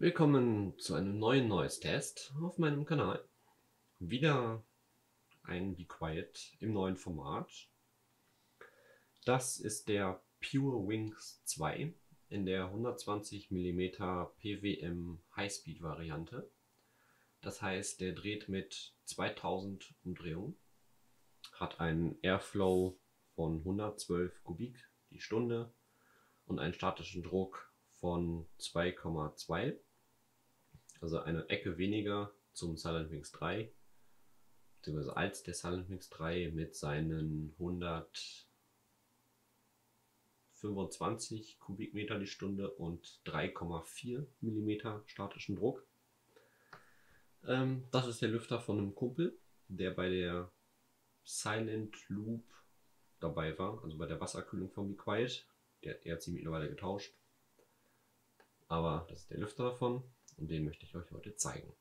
Willkommen zu einem neuen Noise-Test auf meinem Kanal. Wieder ein Be Quiet im neuen Format. Das ist der Pure Wings 2 in der 120 mm PWM Highspeed Variante. Das heißt, der dreht mit 2000 Umdrehungen, hat einen Airflow von 112 Kubik die Stunde und einen statischen Druck von 2,2, also eine Ecke weniger zum SilentWings 3, beziehungsweise als der SilentWings 3 mit seinen 125 Kubikmeter die Stunde und 3,4 mm statischen Druck. Das ist der Lüfter von einem Kumpel, der bei der Silent Loop dabei war, also bei der Wasserkühlung von Be Quiet. Er hat sie mittlerweile getauscht. Aber das ist der Lüfter davon und den möchte ich euch heute zeigen.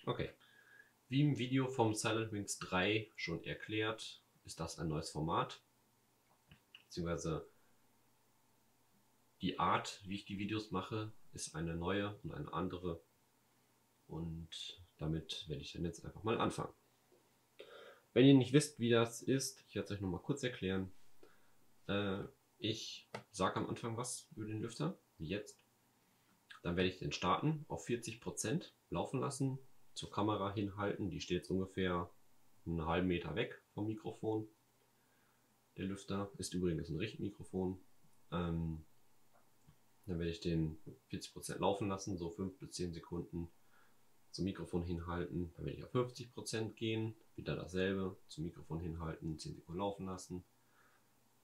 Okay, wie im Video vom SilentWings 3 schon erklärt, ist das ein neues Format, beziehungsweise die Art, wie ich die Videos mache, ist eine neue und eine andere. Und damit werde ich dann jetzt einfach mal anfangen. Wenn ihr nicht wisst, wie das ist, ich werde es euch nochmal kurz erklären. Ich sage am Anfang was über den Lüfter, wie jetzt. Dann werde ich den starten, auf 40% laufen lassen, zur Kamera hinhalten. Die steht jetzt ungefähr einen halben Meter weg vom Mikrofon. Der Lüfter ist übrigens ein Richtmikrofon. Dann werde ich den 40% laufen lassen, so 5 bis 10 Sekunden zum Mikrofon hinhalten. Dann werde ich auf 50% gehen, wieder dasselbe, zum Mikrofon hinhalten, 10 Sekunden laufen lassen.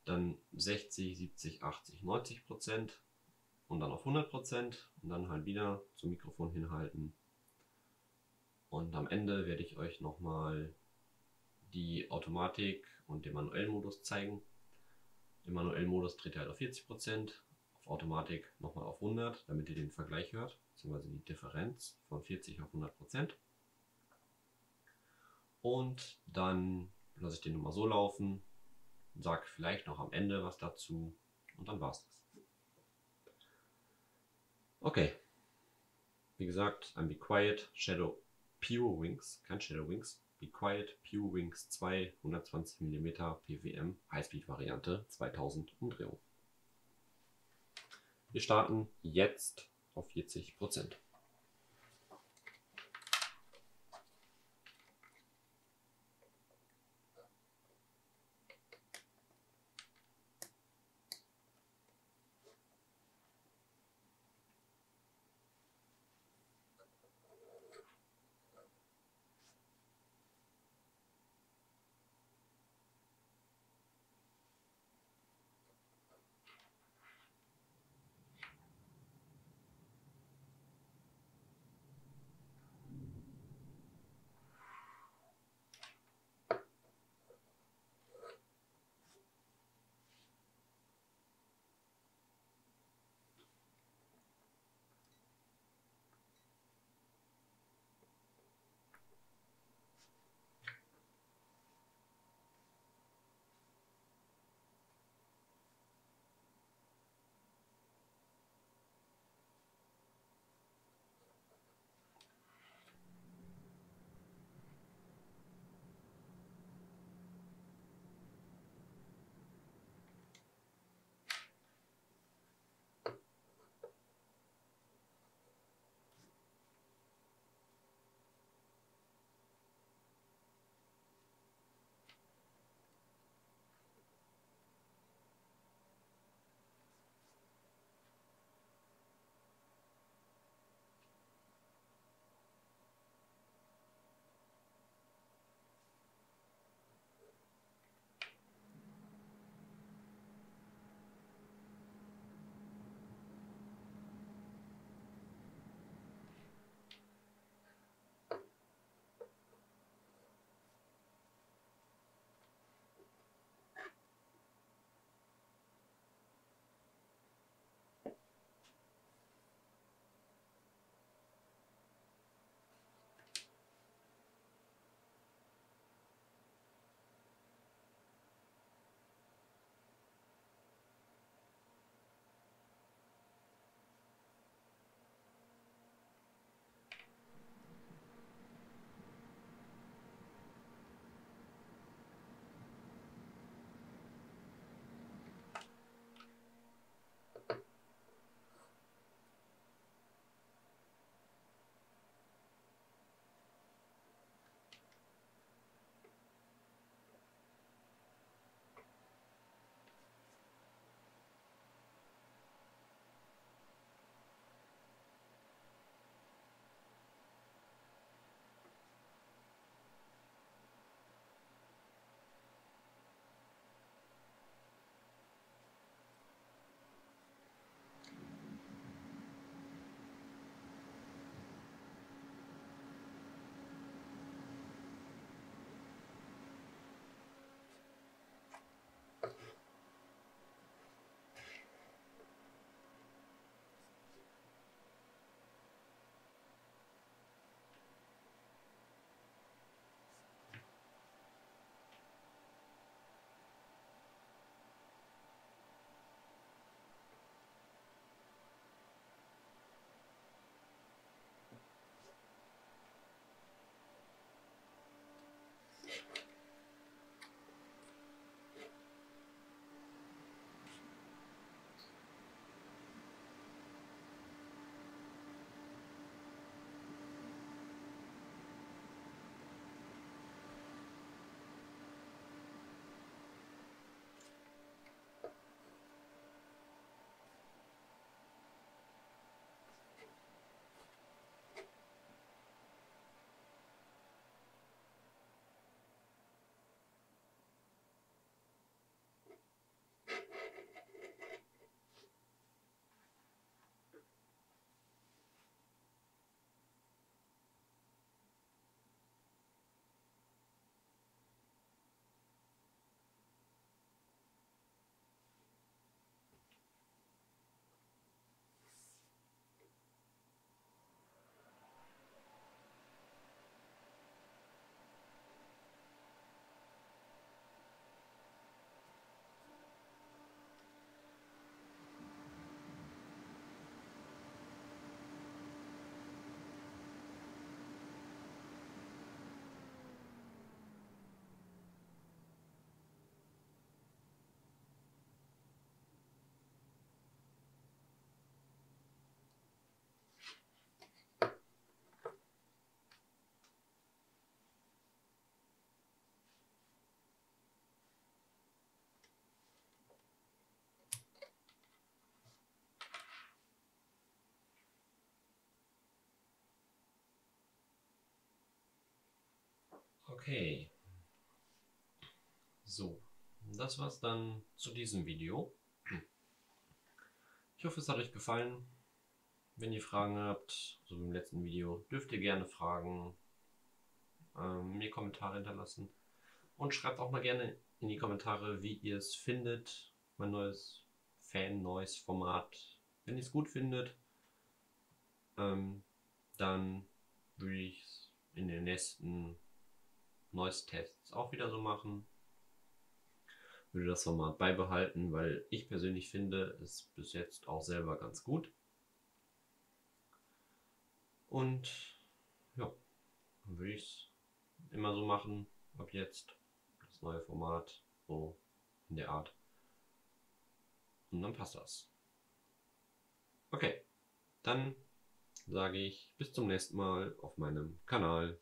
Dann 60, 70, 80, 90% und dann auf 100% und dann halt wieder zum Mikrofon hinhalten. Und am Ende werde ich euch nochmal die Automatik und den manuellen Modus zeigen. Im manuellen Modus dreht er halt auf 40%, auf Automatik nochmal auf 100, damit ihr den Vergleich hört, beziehungsweise die Differenz von 40 auf 100%. Und dann lasse ich den nochmal so laufen, sage vielleicht noch am Ende was dazu und dann war's das. Okay, wie gesagt, ein Be Quiet Shadow Pure Wings, kein Shadow Wings, Be Quiet Pure Wings 2 120 mm PWM Highspeed Variante 2000 Umdrehungen. Wir starten jetzt auf 40%. Okay. So, das war's dann zu diesem Video. Ich hoffe, es hat euch gefallen. Wenn ihr Fragen habt, so wie im letzten Video, dürft ihr gerne Fragen, mir Kommentare hinterlassen. Und schreibt auch mal gerne in die Kommentare, wie ihr es findet, mein neues Fan-Noise-Format. Wenn ihr es gut findet, dann würde ich es in den nächsten Noise-Tests auch wieder so machen. Würde das Format beibehalten, weil ich persönlich finde, es bis jetzt auch selber ganz gut. Und ja, dann würde ich es immer so machen, ab jetzt das neue Format, so in der Art. Und dann passt das. Okay, dann sage ich bis zum nächsten Mal auf meinem Kanal.